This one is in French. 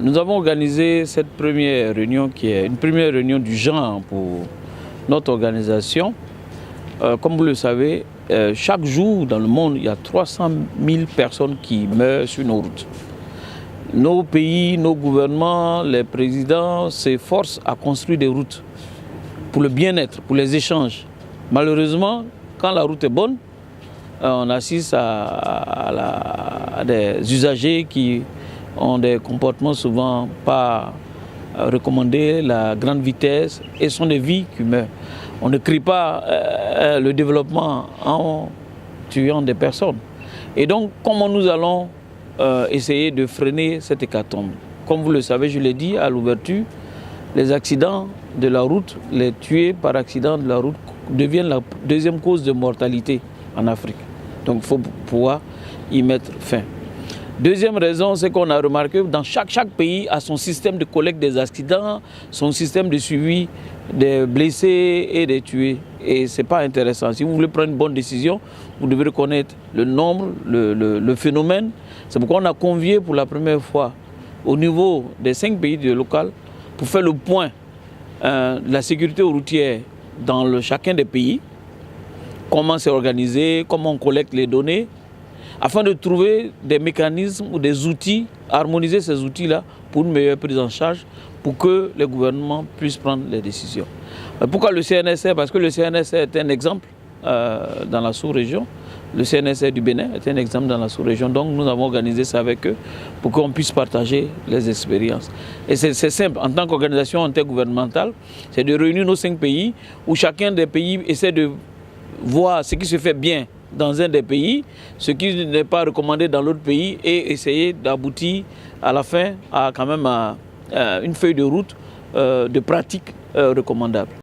Nous avons organisé cette première réunion qui est une première réunion du genre pour notre organisation. Comme vous le savez, chaque jour dans le monde, il y a 300 000 personnes qui meurent sur nos routes. Nos pays, nos gouvernements, les présidents s'efforcent à construire des routes pour le bien-être, pour les échanges. Malheureusement, quand la route est bonne, on assiste à des usagers qui ont des comportements souvent pas recommandés, la grande vitesse, et sont des vies qui meurent. On ne crie pas le développement en tuant des personnes. Et donc, comment nous allons essayer de freiner cette hécatombe? Comme vous le savez, je l'ai dit à l'ouverture, les accidents de la route, les tués par accident de la route deviennent la deuxième cause de mortalité en Afrique. Donc il faut pouvoir y mettre fin. Deuxième raison, c'est qu'on a remarqué que dans chaque pays a son système de collecte des accidents, son système de suivi des blessés et des tués. Et ce n'est pas intéressant. Si vous voulez prendre une bonne décision, vous devez reconnaître le nombre, le phénomène. C'est pourquoi on a convié pour la première fois au niveau des 5 pays du local pour faire le point de la sécurité routière dans chacun des pays, comment c'est organisé, comment on collecte les données, afin de trouver des mécanismes ou des outils, harmoniser ces outils-là pour une meilleure prise en charge, pour que les gouvernements puissent prendre les décisions. Pourquoi le CNSR? Parce que le CNSR est un exemple dans la sous-région. Le CNSR du Bénin est un exemple dans la sous-région. Donc nous avons organisé ça avec eux pour qu'on puisse partager les expériences. Et c'est simple, en tant qu'organisation intergouvernementale, c'est de réunir nos 5 pays où chacun des pays essaie de voir ce qui se fait bien dans un des pays, ce qui n'est pas recommandé dans l'autre pays, et essayer d'aboutir à la fin à quand même une feuille de route de pratiques recommandables.